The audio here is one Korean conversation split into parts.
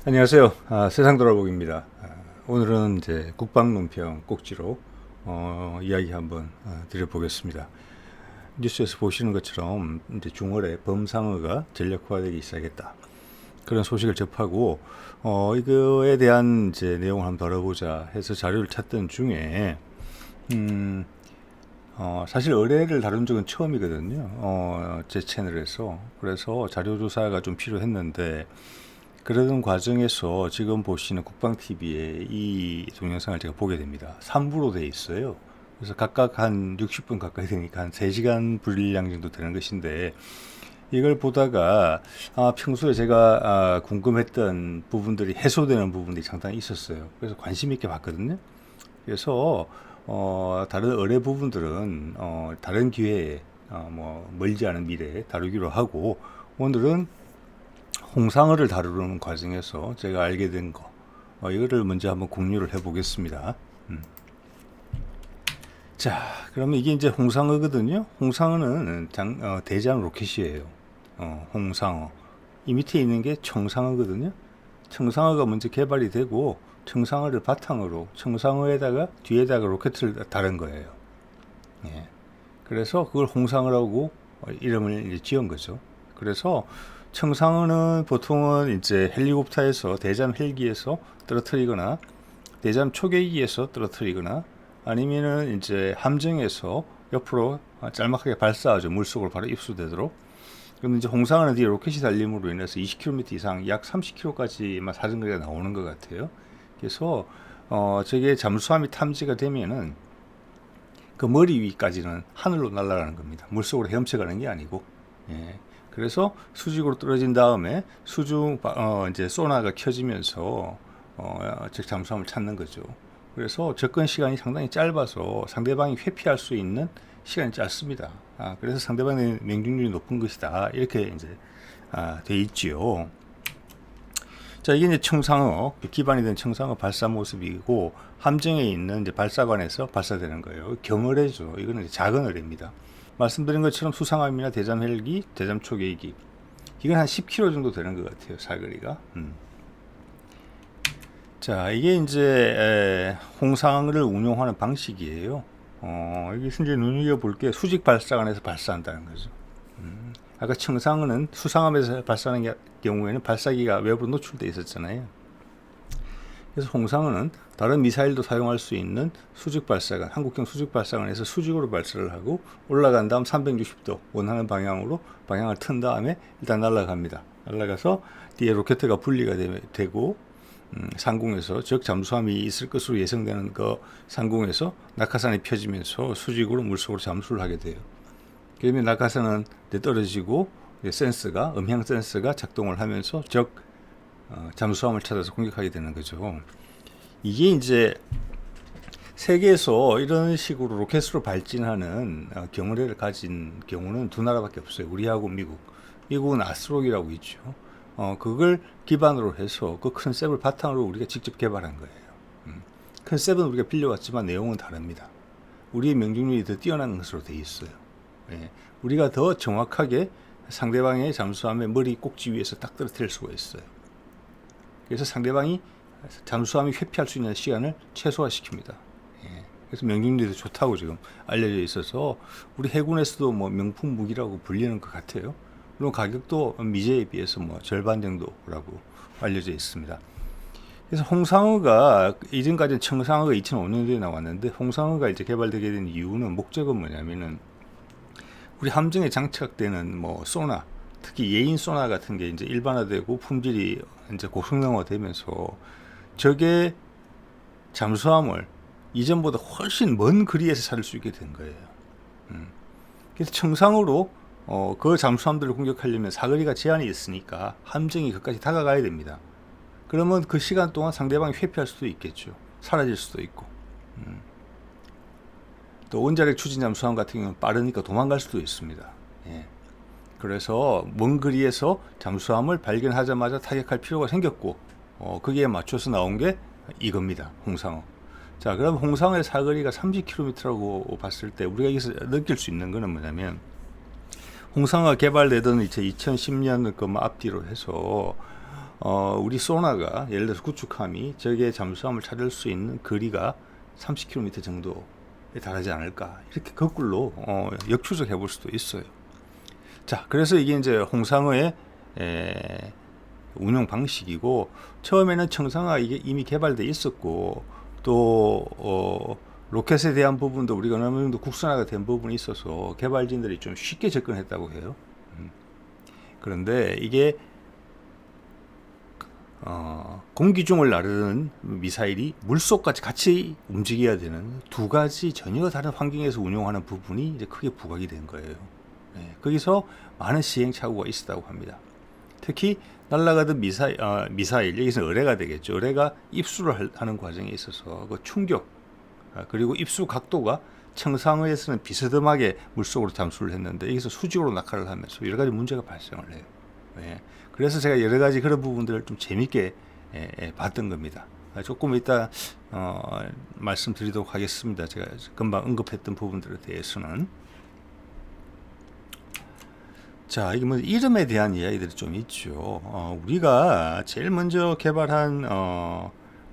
안녕하세요. 세상 돌아보기입니다. 오늘은 이제 국방 논평 꼭지로 이야기 한번 드려보겠습니다. 뉴스에서 보시는 것처럼 이제 중월에 범상어가 전력화되기 시작했다. 그런 소식을 접하고 이거에 대한 이제 내용을 한번 다뤄보자 해서 자료를 찾던 중에 사실 의뢰를 다룬 적은 처음이거든요. 제 채널에서. 그래서 자료 조사가 좀 필요했는데 그러던 과정에서 지금 보시는 국방TV의 이 동영상을 제가 보게 됩니다. 3부로 되어 있어요. 그래서 각각 한 60분 가까이 되니까 한 3시간 분량 정도 되는 것인데, 이걸 보다가 평소에 제가 궁금했던 부분들이 해소되는 부분들이 상당히 있었어요. 그래서 관심 있게 봤거든요. 그래서 다른 의뢰 부분들은 다른 기회에 뭐 멀지 않은 미래에 다루기로 하고, 오늘은 홍상어를 다루는 과정에서 제가 알게 된 거, 이거를 먼저 한번 공유를 해보겠습니다. 자, 그러면 이게 이제 홍상어거든요. 홍상어는 대장 로켓이에요. 홍상어. 이 밑에 있는 게 청상어거든요. 청상어가 먼저 개발이 되고, 청상어를 바탕으로 청상어에다가 뒤에다가 로켓을 다른 거예요. 예. 그래서 그걸 홍상어라고 이름을 이제 지은 거죠. 그래서 청상어는 보통은 이제 헬리콥터에서 대잠 헬기에서 떨어뜨리거나 대잠 초계기에서 떨어뜨리거나 아니면은 이제 함정에서 옆으로 짤막하게 발사하죠. 물속으로 바로 입수되도록. 그런데 이제 홍상어는 뒤에 로켓이 달림으로 인해서 20km 이상, 약 30km까지 사정거리가 나오는 것 같아요. 그래서 저게 잠수함이 탐지가 되면은 그 머리 위까지는 하늘로 날아가는 겁니다. 물속으로 헤엄쳐가는 게 아니고. 예. 그래서 수직으로 떨어진 다음에 수중 이제 소나가 켜지면서 즉 잠수함을 찾는 거죠. 그래서 접근 시간이 상당히 짧아서 상대방이 회피할 수 있는 시간이 짧습니다. 그래서 상대방의 명중률이 높은 것이다. 이렇게 이제 돼 있지요. 자, 이게 이제 청상어, 기반이 된 청상어 발사 모습이고, 함정에 있는 이제 발사관에서 발사되는 거예요. 경어뢰죠. 이거는 이제 작은 어뢰입니다. 말씀드린 것처럼 수상함이나 대잠 헬기, 대잠 초계기, 이건 한 10km 정도 되는 것 같아요, 사거리가. 자, 이게 이제 홍상어를 운용하는 방식이에요. 이게 이제 눈여겨볼 게 수직 발사관에서 발사한다는 거죠. 아까 청상어는 수상함에서 발사하는 경우에는 발사기가 외부로 노출되어 있었잖아요. 그래서 홍상어는 다른 미사일도 사용할 수 있는 수직 발사관, 한국형 수직 발사관에서 수직으로 발사를 하고 올라간 다음 360도 원하는 방향으로 방향을 튼 다음에 일단 날아갑니다. 날아가서 뒤에 로켓가 분리가 되고 상공에서, 즉 잠수함이 있을 것으로 예상되는 그 상공에서 낙하산이 펴지면서 수직으로 물속으로 잠수를 하게 돼요. 그러면 낙하산은 떨어지고 센서가, 음향 센서가 작동을 하면서 적 잠수함을 찾아서 공격하게 되는 거죠. 이게 이제 세계에서 이런 식으로 로켓으로 발진하는 경어뢰를 가진 경우는 두 나라밖에 없어요. 우리하고 미국. 미국은 아스록이라고 있죠. 그걸 기반으로 해서 그 컨셉을 바탕으로 우리가 직접 개발한 거예요. 컨셉은 우리가 빌려왔지만 내용은 다릅니다. 우리의 명중률이 더 뛰어난 것으로 되어 있어요. 예. 우리가 더 정확하게 상대방의 잠수함의 머리 꼭지 위에서 딱 떨어뜨릴 수가 있어요. 그래서 상대방이 잠수함이 회피할 수 있는 시간을 최소화시킵니다. 예. 그래서 명중률이 더 좋다고 지금 알려져 있어서 우리 해군에서도 뭐 명품 무기라고 불리는 것 같아요. 물론 가격도 미제에 비해서 뭐 절반 정도라고 알려져 있습니다. 그래서 홍상어가, 이전까지는 청상어가 2005년도에 나왔는데, 홍상어가 이제 개발되게 된 이유는, 목적은 뭐냐면은 우리 함정에 장착되는 뭐 소나, 특히 예인 소나 같은 게 이제 일반화되고 품질이 이제 고성능화되면서 적의 잠수함을 이전보다 훨씬 먼 거리에서 찾을 수 있게 된 거예요. 그래서 청상으로 그 잠수함들을 공격하려면 사거리가 제한이 있으니까 함정이 그까지 다가가야 됩니다. 그러면 그 시간 동안 상대방이 회피할 수도 있겠죠. 사라질 수도 있고. 또 원자력 추진 잠수함 같은 경우는 빠르니까 도망갈 수도 있습니다. 예. 그래서 먼 거리에서 잠수함을 발견하자마자 타격할 필요가 생겼고, 거기에 맞춰서 나온 게 이겁니다. 홍상어. 자, 그럼 홍상어의 사거리가 30km라고 봤을 때 우리가 여기서 느낄 수 있는 거는 뭐냐면, 홍상어가 개발되던 2010년 그 앞뒤로 해서 우리 소나가 예를 들어서 구축함이 적의 잠수함을 찾을 수 있는 거리가 30km 정도에 달하지 않을까 이렇게 거꾸로 역추적해 볼 수도 있어요. 자, 그래서 이게 이제 홍상어의 운용 방식이고, 처음에는 청상어가 이게 이미 개발돼 있었고, 또 로켓에 대한 부분도 우리가 어느 정도 국산화가 된 부분이 있어서 개발진들이 좀 쉽게 접근했다고 해요. 그런데 이게 공기 중을 나르는 미사일이 물속까지 같이 움직여야 되는 두 가지 전혀 다른 환경에서 운용하는 부분이 이제 크게 부각이 된 거예요. 거기서 많은 시행착오가 있었다고 합니다. 특히 날아가던 미사일, 여기서 의뢰가 되겠죠. 의뢰가 입수를 하는 과정에 있어서 그 충격, 그리고 입수 각도가 청상어에서는 비스듬하게 물속으로 잠수를 했는데 여기서 수직으로 낙하를 하면서 여러 가지 문제가 발생을 해요. 그래서 제가 여러 가지 그런 부분들을 좀 재밌게 봤던 겁니다. 조금 이따 말씀드리도록 하겠습니다. 제가 금방 언급했던 부분들에 대해서는. 자, 이게 뭐 이름에 대한 이야기들이 좀 있죠. 우리가 제일 먼저 개발한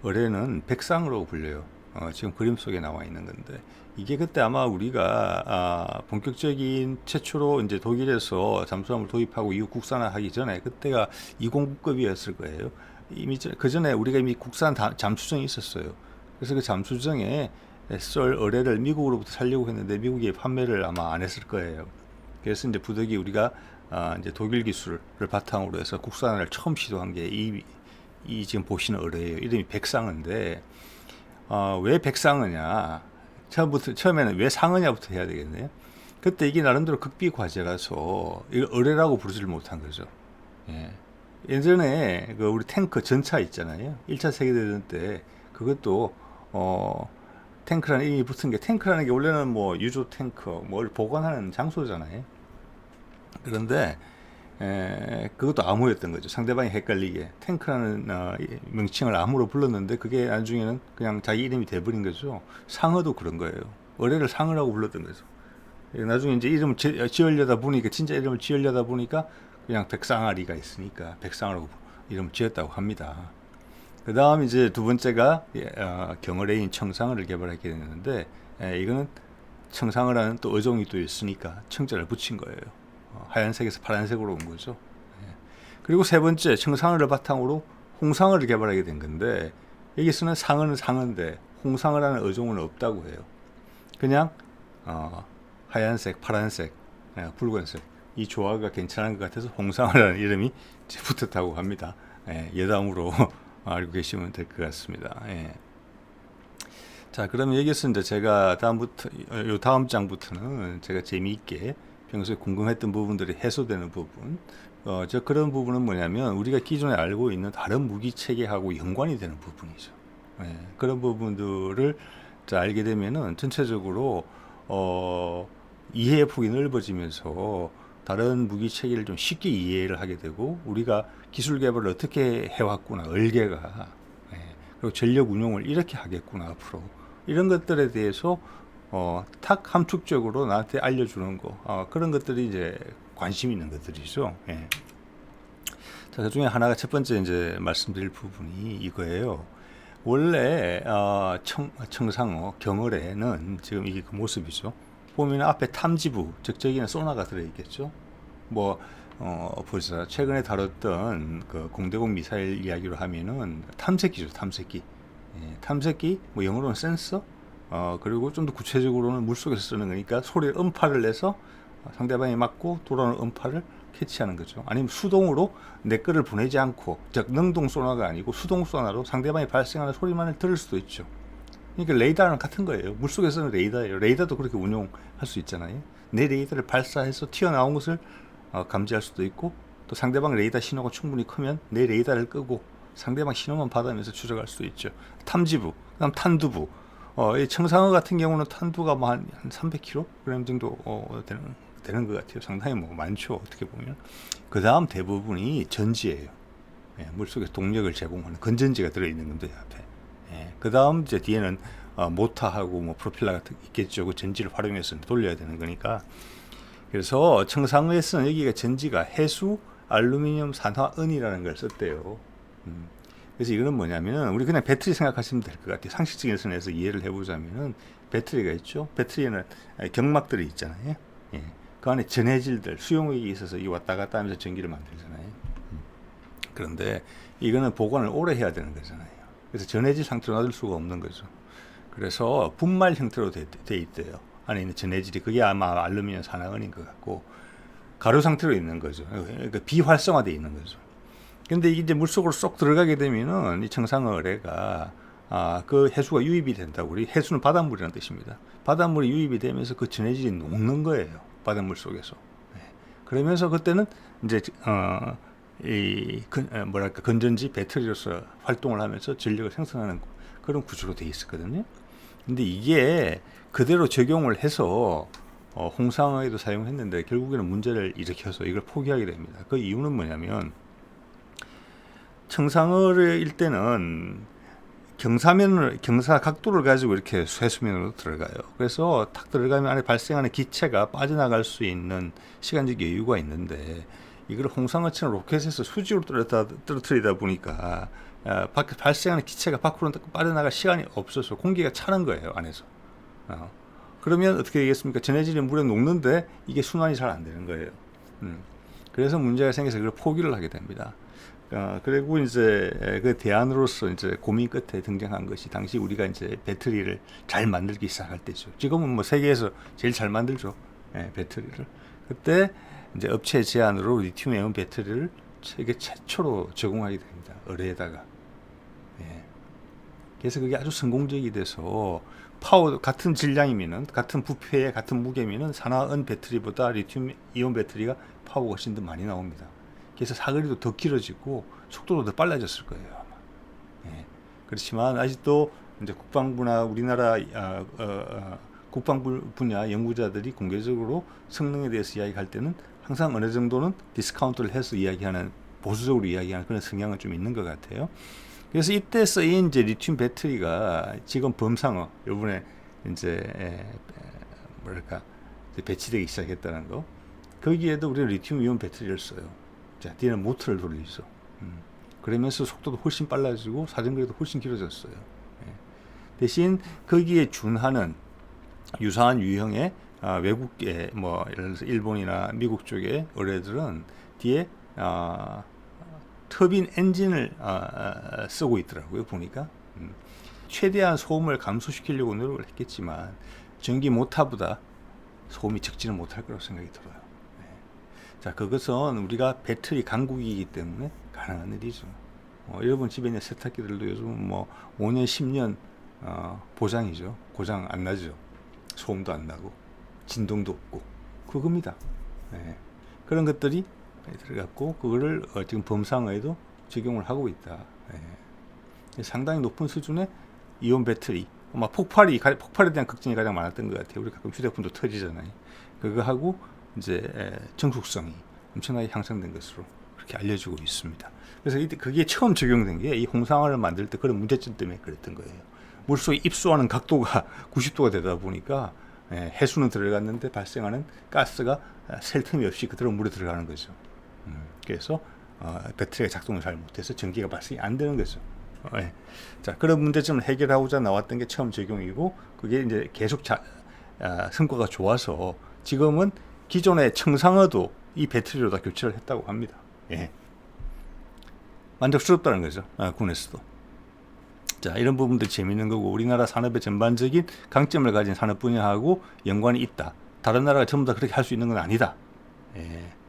어뢰는 백상으로 불려요. 지금 그림 속에 나와 있는 건데, 이게 그때 아마 우리가 본격적인 최초로 이제 독일에서 잠수함을 도입하고 이후 국산화하기 전에 그때가 209급이었을 거예요. 이미 그 전에 우리가 이미 국산 잠수정이 있었어요. 그래서 그 잠수정에 쏠 어뢰를 미국으로부터 살려고 했는데 미국이 판매를 아마 안 했을 거예요. 그래서 이제 부득이 우리가 이제 독일 기술을 바탕으로 해서 국산화를 처음 시도한 게 이 지금 보시는 어뢰예요. 이름이 백상어인데, 왜 백상어냐? 처음에는 왜 상어냐부터 해야 되겠네요. 그때 이게 나름대로 극비 과제라서 이걸 어뢰라고 부르지를 못한 거죠. 예전에 그 우리 탱크 전차 있잖아요. 1차 세계대전 때 그것도 탱크라는 이름이 붙은 게, 탱크라는 게 원래는 뭐 유조 탱크 뭘 보관하는 장소잖아요. 그런데 그것도 암호였던 거죠. 상대방이 헷갈리게 탱크라는 명칭을 암호로 불렀는데 그게 나중에는 그냥 자기 이름이 돼버린 거죠. 상어도 그런 거예요. 어뢰를 상어라고 불렀던 거죠. 나중에 이제 이름을 지으려다 보니까, 진짜 이름을 지으려다 보니까 그냥 백상아리가 있으니까 백상어라고 이름을 지었다고 합니다. 그 다음 이제 두 번째가 경어뢰인 청상어를 개발하게 됐는데, 이거는 청상어라는 또 어종이 또 있으니까 청자를 붙인 거예요. 하얀색에서 파란색으로 온 거죠. 그리고 세 번째, 청상어를 바탕으로 홍상어를 개발하게 된 건데, 여기서는 상어는 상어인데 홍상어라는 어종은 없다고 해요. 그냥 하얀색, 파란색, 붉은색 이 조화가 괜찮은 것 같아서 홍상어라는 이름이 붙었다고 합니다. 예담으로 알고 계시면 될 것 같습니다. 자, 그럼 여기서 이제 제가 다음 장부터는 제가 재미있게 평소에 궁금했던 부분들이 해소되는 부분, 그런 부분은 뭐냐면 우리가 기존에 알고 있는 다른 무기 체계하고 연관이 되는 부분이죠. 그런 부분들을 알게 되면은 전체적으로 이해의 폭이 넓어지면서 다른 무기 체계를 좀 쉽게 이해를 하게 되고, 우리가 기술 개발을 어떻게 해왔구나, 얼개가, 그리고 전력 운용을 이렇게 하겠구나 앞으로, 이런 것들에 대해서 탁 함축적으로 나한테 알려주는 거, 그런 것들이 이제 관심 있는 것들이죠. 자, 그 중에 하나가 첫 번째 이제 말씀드릴 부분이 이거예요. 원래 청상어 경어뢰는 지금 이게 그 모습이죠. 보면 앞에 탐지부, 즉 저기는 소나가 들어있겠죠. 보자, 최근에 다뤘던 그 공대공 미사일 이야기로 하면은 탐색기죠, 탐색기. 탐색기, 뭐 영어로는 센서, 그리고 좀 더 구체적으로는 물속에서 쓰는 거니까 소리를 음파를 내서 상대방이 맞고 돌아오는 음파를 캐치하는 거죠. 아니면 수동으로 내 거를 보내지 않고, 즉 능동 소나가 아니고 수동 소나로 상대방이 발생하는 소리만을 들을 수도 있죠. 그러니까 레이더랑 같은 거예요. 물속에서는 레이더예요. 레이더도 그렇게 운용할 수 있잖아요. 내 레이더를 발사해서 튀어나온 것을 감지할 수도 있고, 또 상대방 레이더 신호가 충분히 크면 내 레이더를 끄고 상대방 신호만 받으면서 추적할 수도 있죠. 탐지부, 그다음 탄두부. 이 청상어 같은 경우는 탄두가 뭐 한 300kg 정도 되는 것 같아요. 상당히 뭐 많죠, 어떻게 보면. 그 다음 대부분이 전지예요. 물속에 동력을 제공하는 건전지가 들어있는 건데 앞에. 그 다음 이제 뒤에는 모터하고 뭐 프로펠러 같은 게 있겠죠. 그 전지를 활용해서 돌려야 되는 거니까. 그래서 청상어에서는 여기가 전지가 해수 알루미늄 산화은이라는 걸 썼대요. 그래서 이거는 뭐냐면은 우리 그냥 배터리 생각하시면 될 것 같아요. 상식적인 선에서 이해를 해보자면은 배터리가 있죠. 배터리에는 경막들이 있잖아요. 예. 그 안에 전해질들, 수용액이 있어서 이 왔다 갔다 하면서 전기를 만들잖아요. 그런데 이거는 보관을 오래 해야 되는 거잖아요. 그래서 전해질 상태로 놔둘 수가 없는 거죠. 그래서 분말 형태로 돼 있대요. 안에 있는 전해질이. 그게 아마 알루미늄 산화은인 것 같고 가루 상태로 있는 거죠. 그러니까 비활성화되어 있는 거죠. 근데 이게 이제 물속으로 쏙 들어가게 되면은 이 청상어뢰가 그 해수가 유입이 된다고. 우리 해수는 바닷물이라는 뜻입니다. 바닷물이 유입이 되면서 그 전해질이 녹는 거예요. 바닷물 속에서. 네. 그러면서 그때는 이제 뭐랄까 건전지 배터리로서 활동을 하면서 전력을 생산하는 그런 구조로 돼 있었거든요. 근데 이게 그대로 적용을 해서 홍상어에도 사용했는데 결국에는 문제를 일으켜서 이걸 포기하게 됩니다. 그 이유는 뭐냐면 청상어일 때는 경사 각도를 가지고 이렇게 쇠수면으로 들어가요. 그래서 탁 들어가면 안에 발생하는 기체가 빠져나갈 수 있는 시간적 여유가 있는데 이걸 홍상어처럼 로켓에서 수직으로 떨어뜨리다 보니까 발생하는 기체가 밖으로 빠져나갈 시간이 없어서 공기가 차는 거예요, 안에서. 그러면 어떻게 되겠습니까? 전해질이 물에 녹는데 이게 순환이 잘 안 되는 거예요. 그래서 문제가 생겨서 그걸 포기를 하게 됩니다. 그리고 이제 그 대안으로서 이제 고민 끝에 등장한 것이 당시 우리가 이제 배터리를 잘 만들기 시작할 때죠. 지금은 뭐 세계에서 제일 잘 만들죠. 배터리를. 그때 이제 업체 제안으로 리튬이온 배터리를 세계 최초로 제공하게 됩니다. 어뢰에다가. 그래서 그게 아주 성공적이 돼서 파워 같은 질량이면은 같은 부피에 같은 무게면은 산화은 배터리보다 리튬이온 배터리가 파워가 훨씬 더 많이 나옵니다. 그래서 사거리도 더 길어지고 속도도 더 빨라졌을 거예요, 아마. 그렇지만 아직도 이제 국방부나 우리나라 국방부 분야 연구자들이 공개적으로 성능에 대해서 이야기할 때는 항상 어느 정도는 디스카운트를 해서 이야기하는, 보수적으로 이야기하는 그런 성향은 좀 있는 것 같아요. 그래서 이때 쓰인 이제 리튬 배터리가 지금 범상어 이번에 이제 뭐랄까 이제 배치되기 시작했다는 거. 거기에도 우리는 리튬이온 배터리를 써요. 자, 뒤에는 모터를 돌리죠. 그러면서 속도도 훨씬 빨라지고 사정거리도 훨씬 길어졌어요. 대신 거기에 준하는 유사한 유형의 외국의 뭐 예를 들어서 일본이나 미국 쪽의 어뢰들은 뒤에 터빈 엔진을 쓰고 있더라고요. 보니까 최대한 소음을 감소시키려고 노력을 했겠지만 전기 모터보다 소음이 적지는 못할 거라고 생각이 들어요. 자, 그것은 우리가 배터리 강국이기 때문에 가능한 일이죠. 여러분 집에 있는 세탁기들도 요즘 뭐 5년, 10년 보장이죠. 고장 안 나죠. 소음도 안 나고 진동도 없고 그겁니다. 그런 것들이 들어갔고 그거를 지금 범상어에도 적용을 하고 있다. 상당히 높은 수준의 이온 배터리, 아마 폭발에 대한 걱정이 가장 많았던 것 같아요. 우리 가끔 휴대폰도 터지잖아요. 그거 하고 이제 정숙성이 엄청나게 향상된 것으로 그렇게 알려지고 있습니다. 그래서 그게 처음 적용된 게 이 홍상어를 만들 때 그런 문제점 때문에 그랬던 거예요. 물속에 입수하는 각도가 90도가 되다 보니까 해수는 들어갔는데 발생하는 가스가 셀 틈이 없이 그대로 물에 들어가는 거죠. 그래서 배터리가 작동을 잘 못해서 전기가 발생이 안 되는 거죠. 자, 그런 문제점을 해결하고자 나왔던 게 처음 적용이고 그게 이제 계속 성과가 좋아서 지금은 기존의 청상어도 이 배터리로 다 교체를 했다고 합니다. 만족스럽다는 거죠. 군에서도. 자, 이런 부분도 재미있는 거고 우리나라 산업의 전반적인 강점을 가진 산업 분야하고 연관이 있다. 다른 나라가 전부 다 그렇게 할 수 있는 건 아니다.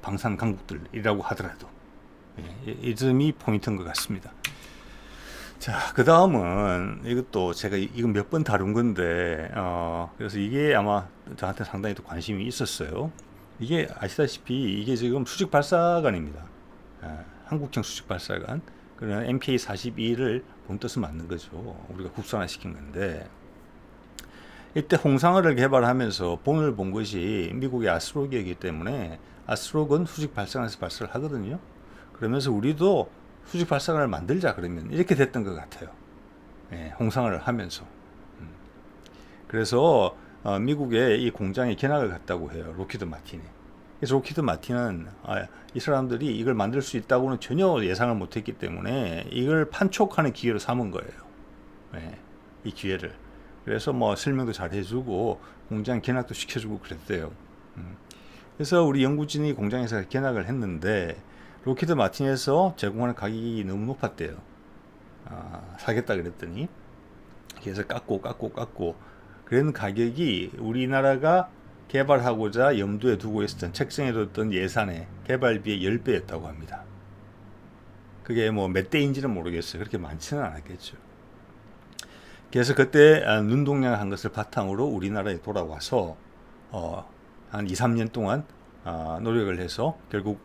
방산 강국들이라고 하더라도 이 점이 포인트인 것 같습니다. 자, 그 다음은 이것도 제가 이건 몇 번 다룬 건데 그래서 이게 아마 저한테 상당히 또 관심이 있었어요. 이게 아시다시피 이게 지금 수직 발사관입니다. 한국형 수직 발사관. 그런 MK42를 본뜻은 맞는 거죠. 우리가 국산화 시킨 건데 이때 홍상어를 개발하면서 본을 본 것이 미국의 아스트록이기 때문에 아스트록은 수직 발사관에서 발사를 하거든요. 그러면서 우리도 수직 발사관을 만들자 그러면 이렇게 됐던 것 같아요. 홍상어를 하면서. 그래서 미국에 이 공장에 견학을 갔다고 해요. 로키드 마틴에. 그래서 로키드 마틴은 이 사람들이 이걸 만들 수 있다고는 전혀 예상을 못했기 때문에 이걸 판촉하는 기회로 삼은 거예요. 네, 이 기회를. 그래서 뭐 설명도 잘 해주고 공장 견학도 시켜주고 그랬대요. 그래서 우리 연구진이 공장에서 견학을 했는데 로키드 마틴에서 제공하는 가격이 너무 높았대요. 사겠다 그랬더니 그래서 깎고 그런 가격이 우리나라가 개발하고자 염두에 두고 있었던 책정해뒀던 예산의 개발비의 10배였다고 합니다. 그게 뭐 몇 대인지는 모르겠어요. 그렇게 많지는 않았겠죠. 그래서 그때 눈동냥을 한 것을 바탕으로 우리나라에 돌아와서 한 2, 3년 동안 노력을 해서 결국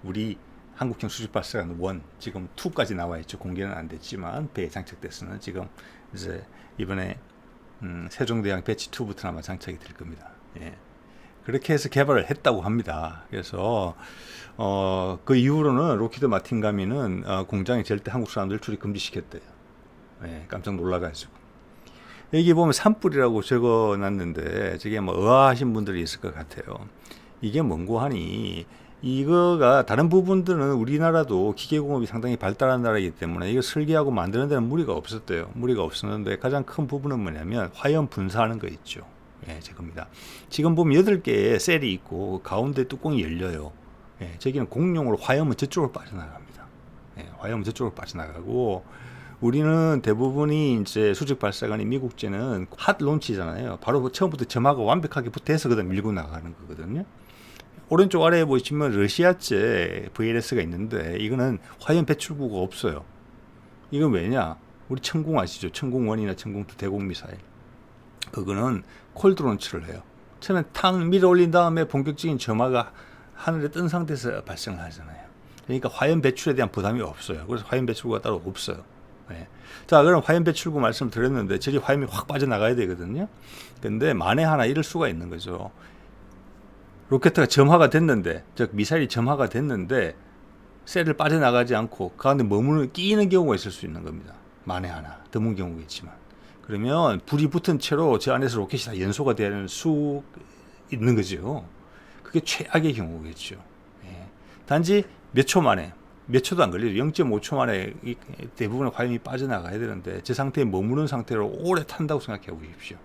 우리 한국형 수직발사관 1 지금 2까지 나와 있죠. 공개는 안 됐지만 배에 장착돼서는 지금 이제 이번에 세종대왕 배치 2부터 아마 장착이 될 겁니다. 예. 그렇게 해서 개발을 했다고 합니다. 그래서 그 이후로는 로키드 마틴 가미는 공장에 절대 한국 사람들 출입 금지시켰대요. 예, 깜짝 놀라가지고 여기 보면 산불이라고 적어놨는데 저게 뭐 의아하신 분들이 있을 것 같아요. 이게 뭔고 하니 이거가 다른 부분들은 우리나라도 기계공업이 상당히 발달한 나라이기 때문에 이거 설계하고 만드는 데는 무리가 없었대요. 무리가 없었는데 가장 큰 부분은 뭐냐면 화염 분사하는 거 있죠. 예, 저겁니다. 지금 보면 8개의 셀이 있고 가운데 뚜껑이 열려요. 예, 저기는 공용으로 화염은 저쪽으로 빠져나갑니다. 예, 화염은 저쪽으로 빠져나가고 우리는 대부분이 이제 수직 발사관이 미국제는 핫 론치잖아요. 바로 처음부터 점하고 완벽하게 붙어서 그다음 밀고 나가는 거거든요. 오른쪽 아래에 보시면 러시아제 VLS가 있는데 이거는 화염 배출구가 없어요. 이건 왜냐? 우리 천궁 아시죠? 천궁1이나 천궁2 대공 미사일. 그거는 콜드 론치를 해요. 처음에 탕 밀어 올린 다음에 본격적인 점화가 하늘에 뜬 상태에서 발생을 하잖아요. 그러니까 화염 배출에 대한 부담이 없어요. 그래서 화염 배출구가 따로 없어요. 네. 자, 그럼 화염 배출구 말씀드렸는데 저기 화염이 확 빠져나가야 되거든요. 근데 만에 하나 이럴 수가 있는 거죠. 로켓가 점화가 됐는데, 즉 미사일이 점화가 됐는데 셀을 빠져나가지 않고 그 안에 끼는 경우가 있을 수 있는 겁니다. 만에 하나. 드문 경우겠지만. 그러면 불이 붙은 채로 저 안에서 로켓이 다 연소가 되는 수 있는 거죠. 그게 최악의 경우겠죠. 예. 단지 몇 초 만에, 몇 초도 안 걸려요. 0.5초 만에 대부분의 화염이 빠져나가야 되는데 저 상태에 머무는 상태로 오래 탄다고 생각해 보십시오.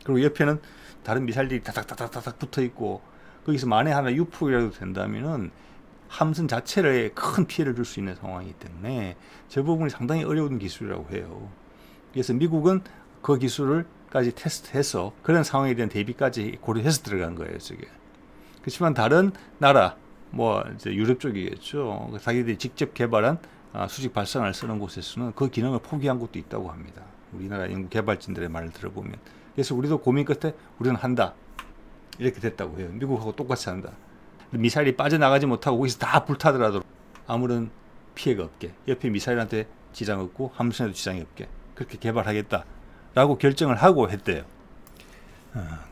그리고 옆에는 다른 미사일들이 다닥다닥다닥 붙어 있고 거기서 만에 하나 유폭이라도 된다면은 함선 자체에 큰 피해를 줄 수 있는 상황이기 때문에 저 부분이 상당히 어려운 기술이라고 해요. 그래서 미국은 그 기술을까지 테스트해서 그런 상황에 대한 대비까지 고려해서 들어간 거예요, 저게. 그렇지만 다른 나라, 뭐 이제 유럽 쪽이겠죠. 자기들이 직접 개발한 수직 발사관을 쓰는 곳에서는 그 기능을 포기한 곳도 있다고 합니다. 우리나라 연구 개발진들의 말을 들어보면. 그래서 우리도 고민 끝에 우리는 한다. 이렇게 됐다고 해요. 미국하고 똑같이 한다. 미사일이 빠져나가지 못하고 거기서 다 불타더라도 아무런 피해가 없게, 옆에 미사일한테 지장 없고 함선에도 지장이 없게 그렇게 개발하겠다라고 결정을 하고 했대요.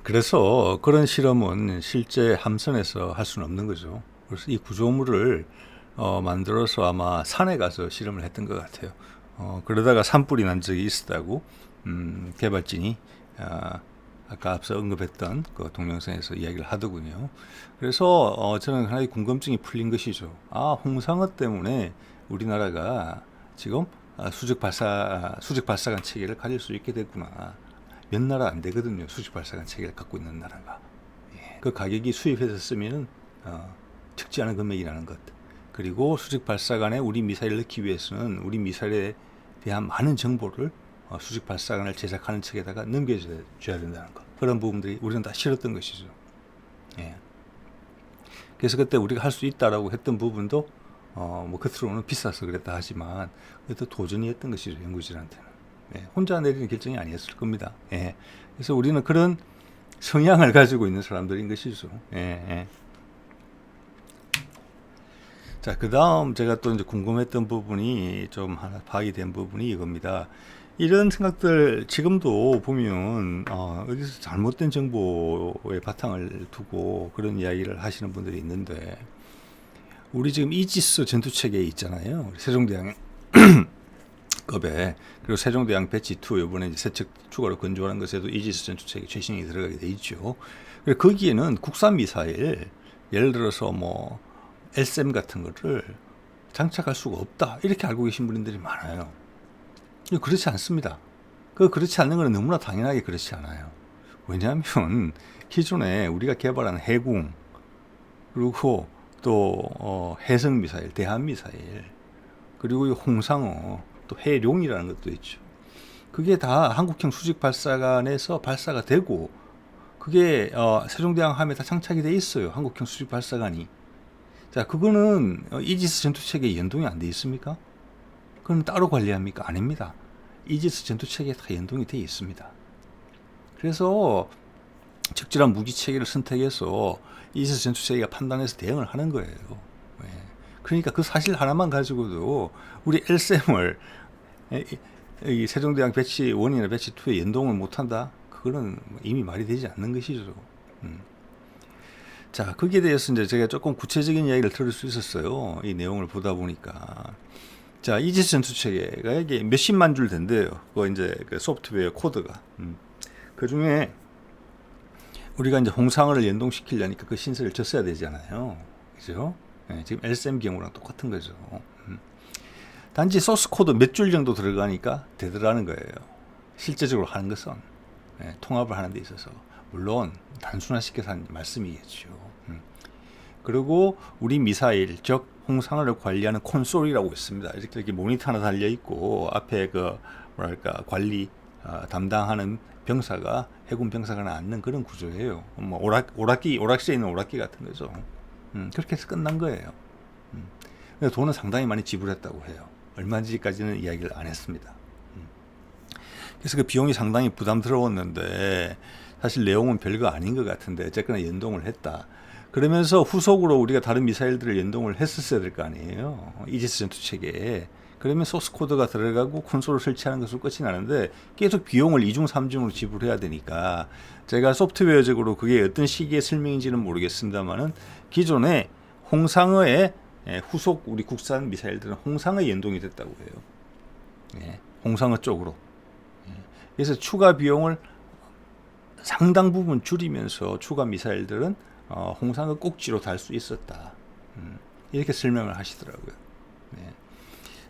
그래서 그런 실험은 실제 함선에서 할 수는 없는 거죠. 그래서 이 구조물을 만들어서 아마 산에 가서 실험을 했던 것 같아요. 그러다가 산불이 난 적이 있었다고 개발진이 아까 앞서 언급했던 그 동영상에서 이야기를 하더군요. 그래서 저는 하나의 궁금증이 풀린 것이죠. 홍상어 때문에 우리나라가 지금 수직 발사관 체계를 가질 수 있게 됐구나. 몇 나라 안 되거든요. 수직 발사관 체계를 갖고 있는 나라가. 예. 그 가격이 수입해서 쓰면은 적지 않은 금액이라는 것. 그리고 수직 발사관에 우리 미사일을 넣기 위해서는 우리 미사일에 대한 많은 정보를 수직 발사관을 제작하는 측에다가 넘겨줘야 된다는 것. 그런 부분들이 우리는 다 싫었던 것이죠. 예. 그래서 그때 우리가 할 수 있다라고 했던 부분도 뭐 겉으로는 비싸서 그랬다 하지만 그래도 도전이 했던 것이죠. 연구진한테는. 예. 혼자 내리는 결정이 아니었을 겁니다. 예. 그래서 우리는 그런 성향을 가지고 있는 사람들인 것이죠. 예. 예. 자, 그 다음 제가 또 이제 궁금했던 부분이 좀 하나 파악이 된 부분이 이겁니다. 이런 생각들 지금도 보면 어디서 잘못된 정보에 바탕을 두고 그런 이야기를 하시는 분들이 있는데 우리 지금 이지스 전투체계 있잖아요. 세종대왕 급에 그리고 세종대왕 배치 2 이번에 이제 세척 추가로 건조하는 것에도 이지스 전투체계 최신이 들어가게 돼 있죠. 그리고 거기에는 국산 미사일 예를 들어서 뭐 LSM 같은 거를 장착할 수가 없다 이렇게 알고 계신 분들이 많아요. 그렇지 않습니다. 그렇지 않는 건 너무나 당연하게 그렇지 않아요. 왜냐하면 기존에 우리가 개발한 해궁 그리고 또 해성 미사일, 대한 미사일 그리고 홍상어 또 해룡이라는 것도 있죠. 그게 다 한국형 수직 발사관에서 발사가 되고 그게 세종대왕함에 다 장착이 돼 있어요. 한국형 수직 발사관이. 자, 그거는 이지스 전투체계에 연동이 안 돼 있습니까? 그건 따로 관리합니까? 아닙니다. 이지스 전투체계에 다 연동이 돼 있습니다. 그래서 적절한 무기체계를 선택해서 이지스 전투체계가 판단해서 대응을 하는 거예요. 그러니까 그 사실 하나만 가지고도 우리 LSM을 이 세종대왕 배치 1이나 배치 2에 연동을 못한다? 그거는 이미 말이 되지 않는 것이죠. 자, 거기에 대해서 이제 제가 조금 구체적인 이야기를 들을 수 있었어요. 이 내용을 보다 보니까. 자, 이지스 전투체계가 이게 몇십만 줄 된대요. 그거 이제 그 소프트웨어 코드가. 그 중에 우리가 이제 홍상어를 연동시키려니까 그 신설을 줬어야 되잖아요. 그죠? 네, 지금 LSM 경우랑 똑같은 거죠. 단지 소스 코드 몇 줄 정도 들어가니까 되더라는 거예요. 실제적으로 하는 것은 통합을 하는 데 있어서 물론 단순화시켜서 한 말씀이겠죠. 그리고 우리 미사일 즉 홍상어를 관리하는 콘솔이라고 있습니다. 이렇게 모니터 하나 달려 있고 앞에 그 뭐랄까 관리 담당하는 병사가 해군 병사가 앉는 그런 구조예요. 뭐 오락실에 있는 오락기 같은 거죠. 그렇게 해서 끝난 거예요. 돈은 상당히 많이 지불했다고 해요. 얼마인지까지는 이야기를 안 했습니다. 그래서 그 비용이 상당히 부담스러웠는데 사실 내용은 별거 아닌 것 같은데 어쨌거나 연동을 했다. 그러면서 후속으로 우리가 다른 미사일들을 연동을 했었어야 될 거 아니에요. 이지스 전투체계에. 그러면 소스 코드가 들어가고 콘솔을 설치하는 것으로 끝이 나는데 계속 비용을 2중 3중으로 지불해야 되니까 제가 소프트웨어적으로 그게 어떤 시기의 설명인지는 모르겠습니다만은 기존에 홍상어의 후속 우리 국산 미사일들은 홍상어에 연동이 됐다고 해요. 홍상어 쪽으로. 그래서 추가 비용을 상당 부분 줄이면서 추가 미사일들은 홍상어 꼭지로 달 수 있었다. 이렇게 설명을 하시더라고요.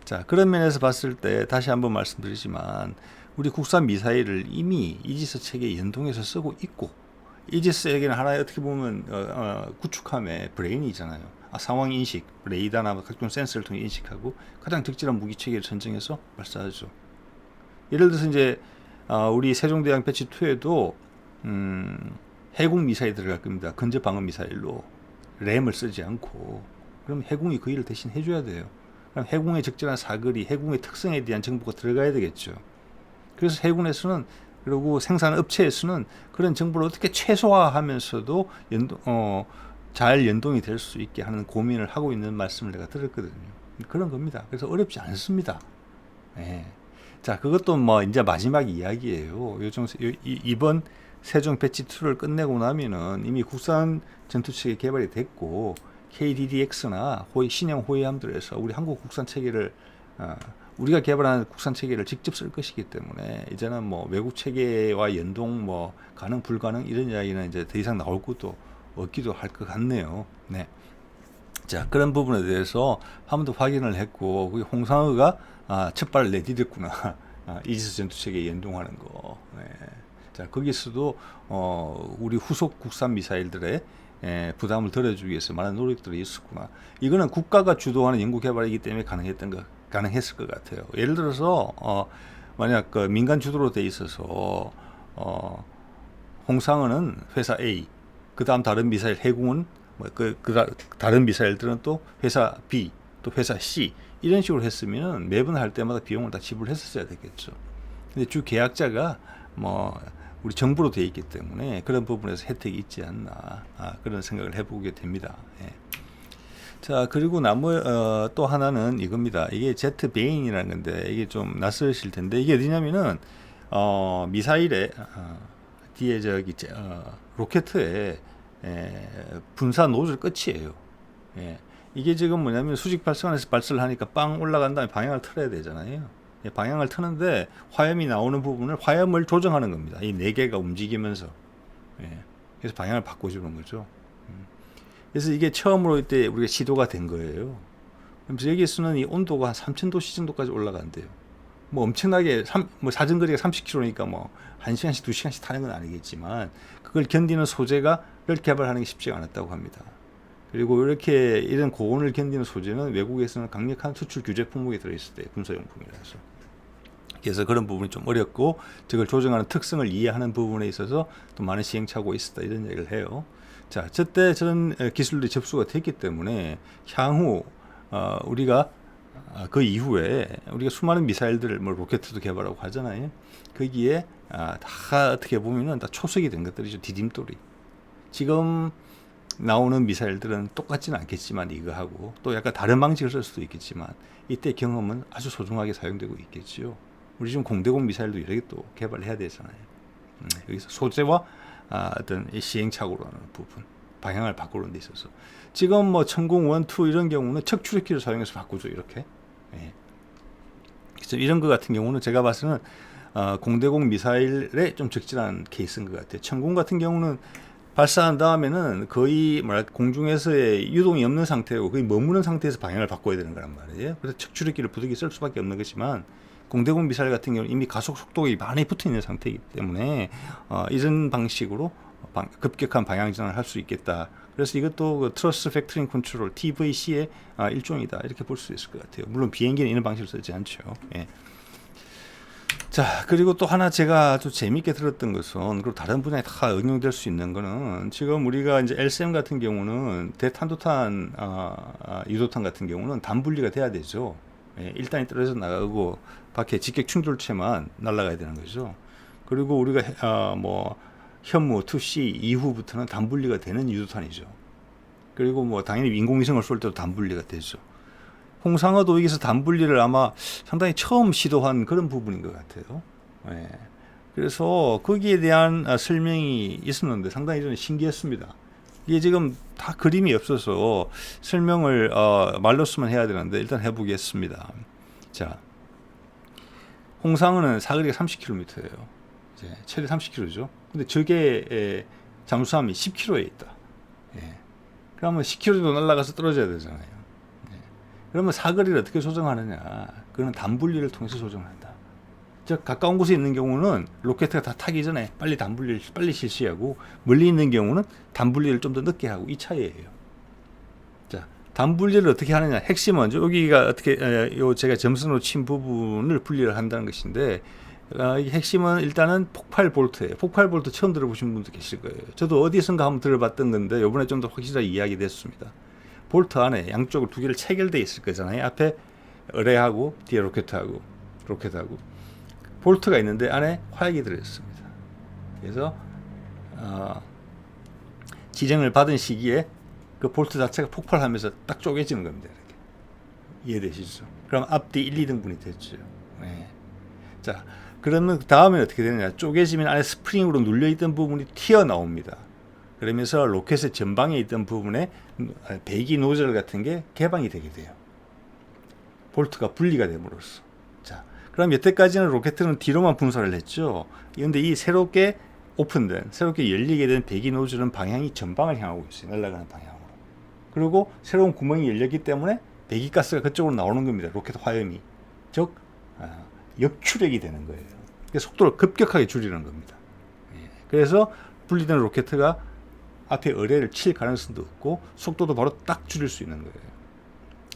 자, 그런 면에서 봤을 때 다시 한번 말씀드리지만 우리 국산 미사일을 이미 이지스 체계에 연동해서 쓰고 있고 이지스에게는 하나의 어떻게 보면 구축함의 브레인이잖아요. 상황 인식, 레이더나 각종 센서를 통해 인식하고 가장 적절한 무기 체계를 선정해서 발사하죠. 예를 들어서 이제 우리 세종대왕 배치 2에도 해군 미사일이 들어갈 겁니다. 근접 방어 미사일로 램을 쓰지 않고 그럼 해군이 그 일을 대신 해줘야 돼요. 그럼 해군의 적절한 사거리, 해군의 특성에 대한 정보가 들어가야 되겠죠. 그래서 해군에서는 그리고 생산 업체에서는 그런 정보를 어떻게 최소화하면서도 잘 연동이 될 수 있게 하는 고민을 하고 있는 말씀을 내가 들었거든요. 그런 겁니다. 그래서 어렵지 않습니다. 자, 그것도 뭐 이제 마지막 이야기예요. 이번 세종 배치 2를 끝내고 나면은 이미 국산 전투체계 개발이 됐고 KDDX나 신형 호위함들에서 우리 한국 국산 체계를 우리가 개발한 국산 체계를 직접 쓸 것이기 때문에 이제는 뭐 외국 체계와 연동 뭐 가능 불가능 이런 이야기는 이제 더 이상 나올 것도 없기도 할 것 같네요. 네. 자, 그런 부분에 대해서 한 번 더 확인을 했고 그게 홍상어가 첫 발을 내디뎠구나. 이지스 전투체계에 연동하는 거. 자, 거기서도 우리 후속 국산 미사일들의 부담을 덜어주기 위해서 많은 노력들이 있었구나. 이거는 국가가 주도하는 연구 개발이기 때문에 가능했을 것 같아요. 예를 들어서 만약 그 민간 주도로 돼 있어서 홍상어는 회사 A, 그 다음 다른 미사일 해궁은 다른 미사일들은 또 회사 B, 또 회사 C 이런 식으로 했으면 매번 할 때마다 비용을 다 지불했었어야 되겠죠. 근데 주 계약자가 뭐 우리 정부로 돼 있기 때문에 그런 부분에서 혜택이 있지 않나 그런 생각을 해보게 됩니다. 자, 그리고 또 하나는 이겁니다. 이게 제트 베인이라는 건데 이게 좀 낯설으실 텐데 이게 어디냐면은 미사일에 뒤에 로켓에 분사 노즐 끝이에요. 이게 지금 뭐냐면 수직 발사관에서 발사를 하니까 빵 올라간 다음에 방향을 틀어야 되잖아요. 방향을 트는데 화염이 나오는 부분을 화염을 조정하는 겁니다. 이 네 개가 움직이면서 그래서 방향을 바꿔주는 거죠. 그래서 이게 처음으로 이때 우리가 시도가 된 거예요. 그래서 여기서는 이 온도가 한 3000도씨 정도까지 올라간대요. 뭐 엄청나게 뭐 사정거리가 30km니까 뭐 1시간씩 2시간씩 타는 건 아니겠지만 그걸 견디는 소재를 개발하는 게 쉽지가 않았다고 합니다. 그리고 이렇게 이런 고온을 견디는 소재는 외국에서는 강력한 수출 규제 품목에 들어있을 때 군사용품이라서. 그래서 그런 부분이 좀 어렵고 저걸 조정하는 특성을 이해하는 부분에 있어서 또 많은 시행착오가 있었다 이런 얘기를 해요. 자, 저때 저런 기술들이 접수가 됐기 때문에 향후 우리가 그 이후에 우리가 수많은 미사일들을 뭐 로켓도 개발하고 하잖아요. 거기에 다 어떻게 보면은 다 초석이 된 것들이죠. 디딤돌이. 지금 나오는 미사일들은 똑같지는 않겠지만 이거하고 또 약간 다른 방식을 쓸 수도 있겠지만 이때 경험은 아주 소중하게 사용되고 있겠지요. 우리 지금 공대공 미사일도 여러 개 또 개발해야 되잖아요. 여기서 소재와 어떤 시행착오라는 부분, 방향을 바꾸는 데 있어서 지금 뭐 천공 1, 2 이런 경우는 척추력기를 사용해서 바꾸죠. 이렇게. 예. 그래서 이런 것 같은 경우는 제가 봐서는 공대공 미사일에 좀 적절한 케이스인 것 같아요. 천공 같은 경우는 발사한 다음에는 거의 공중에서의 유동이 없는 상태고 거의 머무는 상태에서 방향을 바꿔야 되는 거란 말이에요. 그래서 척추력기를 부득이 쓸 수밖에 없는 것이지만 공대공 미사일 같은 경우는 이미 가속 속도가 많이 붙어 있는 상태이기 때문에 이런 방식으로 급격한 방향 전환을 할 수 있겠다. 그래서 이것도 그 트러스 팩터링 컨트롤 TVC의 일종이다 이렇게 볼 수 있을 것 같아요. 물론 비행기는 이런 방식을 쓰지 않죠. 예. 자, 그리고 또 하나 제가 아주 재미있게 들었던 것은 그리고 다른 분야에 다 응용될 수 있는 거는 지금 우리가 이제 LCM 같은 경우는 대탄도탄 유도탄 같은 경우는 단분리가 돼야 되죠. 예, 1단이 떨어져 나가고 밖에 직격 충돌체만 날아가야 되는 거죠. 그리고 우리가 뭐 현무 2C 이후부터는 단분리가 되는 유도탄이죠. 그리고 뭐 당연히 인공위성을 쏠 때도 단분리가 되죠. 홍상어도 여기서 단분리를 아마 상당히 처음 시도한 그런 부분인 것 같아요. 예. 그래서 거기에 대한 설명이 있었는데 상당히 저는 신기했습니다. 이게 지금 다 그림이 없어서 설명을 말로서만 해야 되는데 일단 해보겠습니다. 자, 홍상어는 사거리가 30km예요. 이제 최대 30km죠. 근데 저게 잠수함이 10km에 있다. 예. 그러면 10km 정도 날아가서 떨어져야 되잖아요. 예. 그러면 사거리를 어떻게 조정하느냐? 그거는 단분리를 통해서 조정한다. 즉 가까운 곳에 있는 경우는 로켓가 다 타기 전에 단분리를 빨리 실시하고 멀리 있는 경우는 단분리를 좀 더 늦게 하고 이 차이예요. 자, 단분리를 어떻게 하느냐? 핵심은 여기가 어떻게 제가 점선으로 친 부분을 분리를 한다는 것인데 이 핵심은 일단은 폭발 볼트예요. 폭발 볼트 처음 들어보신 분도 계실 거예요. 저도 어디선가 한번 들어봤던 건데 이번에 좀 더 확실하게 이야기 됐습니다. 볼트 안에 양쪽으로 두 개를 체결되어 있을 거잖아요. 앞에 의뢰하고 뒤에 로켓하고 볼트가 있는데 안에 화약이 들어있습니다. 그래서 지정을 받은 시기에 그 볼트 자체가 폭발하면서 딱 쪼개지는 겁니다. 이렇게. 이해되시죠? 그럼 앞뒤 1, 2등분이 됐죠. 네. 자, 그러면 그 다음에 어떻게 되느냐? 쪼개지면 안에 스프링으로 눌려있던 부분이 튀어나옵니다. 그러면서 로켓의 전방에 있던 부분에 배기 노즐 같은 게 개방이 되게 돼요. 볼트가 분리가 됨으로써. 자, 그럼 여태까지는 로켓은 뒤로만 분사를 했죠. 그런데 이 새롭게 오픈된, 새롭게 열리게 된 배기 노즐은 방향이 전방을 향하고 있어요. 날아가는 방향으로. 그리고 새로운 구멍이 열렸기 때문에 배기가스가 그쪽으로 나오는 겁니다. 로켓 화염이. 즉 역출력이 되는 거예요. 그래서 속도를 급격하게 줄이는 겁니다. 그래서 분리된 로켓가 앞에 의뢰를 칠 가능성도 없고 속도도 바로 딱 줄일 수 있는 거예요.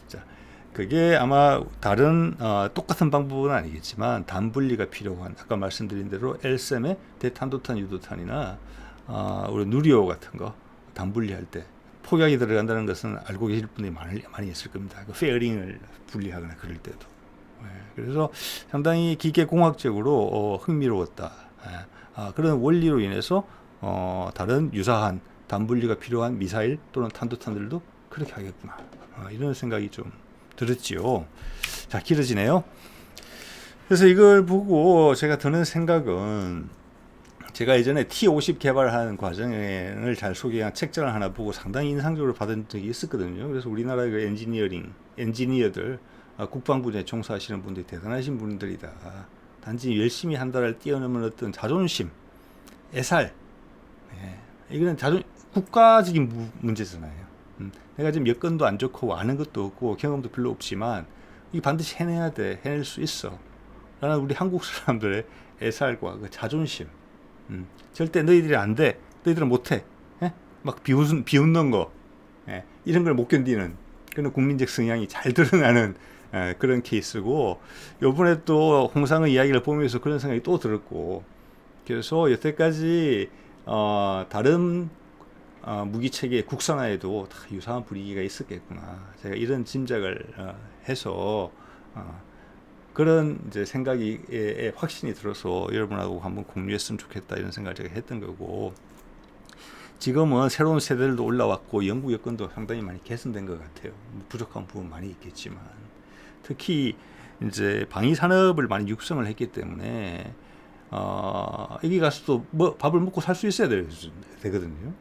자, 그게 아마 다른 똑같은 방법은 아니겠지만 단분리가 필요한 아까 말씀드린 대로 LSM의 대탄도탄 유도탄이나 우리 누리호 같은 거 단분리할 때 폭약이 들어간다는 것은 알고 계실 분들이 많이 있을 겁니다. 그 페어링을 분리하거나 그럴 때도. 그래서 상당히 기계공학적으로 흥미로웠다. 그런 원리로 인해서 다른 유사한 단분리가 필요한 미사일 또는 탄도탄들도 그렇게 하겠구나. 이런 생각이 좀 들었지요. 자, 길어지네요. 그래서 이걸 보고 제가 드는 생각은 제가 예전에 T-50 개발하는 과정을 잘 소개한 책자를 하나 보고 상당히 인상적으로 받은 적이 있었거든요. 그래서 우리나라의 그 엔지니어들 국방부에 종사하시는 분들이 대단하신 분들이다. 단지 열심히 한 달을 뛰어넘은 어떤 자존심, 애살. 이거는 국가적인 문제잖아요. 내가 지금 여건도 안 좋고 아는 것도 없고 경험도 별로 없지만 이 반드시 해내야 돼. 해낼 수 있어. 라는 우리 한국 사람들의 애살과 그 자존심. 절대 너희들이 안 돼. 너희들은 못해. 예? 막 비웃는 거. 예? 이런 걸 못 견디는 그런 국민적 성향이 잘 드러나는 그런 케이스고, 요번에 또 홍상의 이야기를 보면서 그런 생각이 또 들었고, 그래서 여태까지 다른 무기체계 국산화에도 다 유사한 분위기가 있었겠구나. 제가 이런 짐작을 해서 그런 이제 생각이 확신이 들어서 여러분하고 한번 공유했으면 좋겠다 이런 생각을 제가 했던 거고, 지금은 새로운 세대들도 올라왔고 연구 여건도 상당히 많이 개선된 것 같아요. 부족한 부분 많이 있겠지만 특히 이제 방위 산업을 많이 육성을 했기 때문에 여기 가서도 뭐 밥을 먹고 살 수 있어야 되거든요.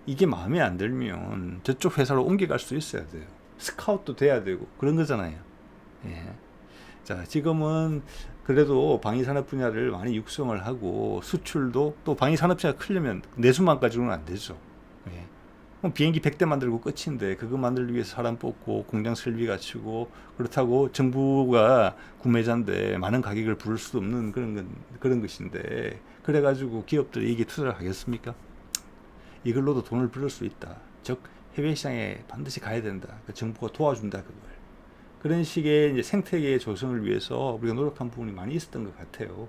이게 마음에 안 들면 저쪽 회사로 옮겨갈 수 있어야 돼요. 스카웃도 돼야 되고 그런 거잖아요. 예. 자, 지금은 그래도 방위산업 분야를 많이 육성을 하고 수출도, 또 방위산업 분야가 크려면 내수만 가지고는 안 되죠. 예. 그럼 비행기 100대 만들고 끝인데 그거 만들기 위해서 사람 뽑고 공장 설비 갖추고, 그렇다고 정부가 구매자인데 많은 가격을 부를 수도 없는 그런 것인데, 그래가지고 기업들이 이게 투자를 하겠습니까? 이걸로도 돈을 벌을 수 있다. 즉 해외 시장에 반드시 가야 된다. 정부가 도와준다 그걸. 그런 식의 이제 생태계의 조성을 위해서 우리가 노력한 부분이 많이 있었던 것 같아요.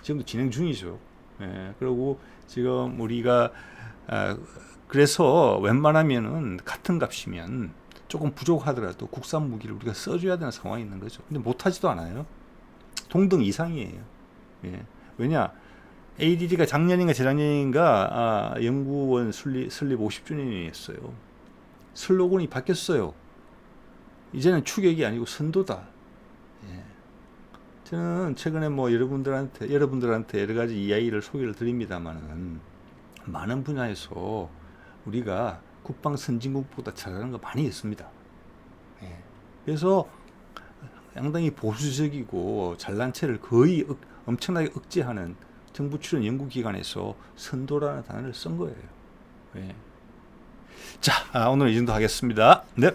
지금도 진행 중이죠. 예, 그리고 지금 우리가 그래서 웬만하면은 같은 값이면 조금 부족하더라도 국산 무기를 우리가 써줘야 되는 상황이 있는 거죠. 근데 못하지도 않아요. 동등 이상이에요. 예. 왜냐? ADD가 작년인가 재작년인가 연구원 설립 50주년이었어요. 슬로건이 바뀌었어요. 이제는 추격이 아니고 선도다. 예. 저는 최근에 뭐 여러분들한테 여러 가지 이야기를 소개를 드립니다만은 많은 분야에서 우리가 국방 선진국보다 잘하는 거 많이 있습니다. 예. 그래서 상당히 보수적이고 잘난 체를 거의 엄청나게 억제하는 정부 출연 연구기관에서 선도라는 단어를 쓴 거예요. 예. 자, 오늘 이 정도 하겠습니다. 네.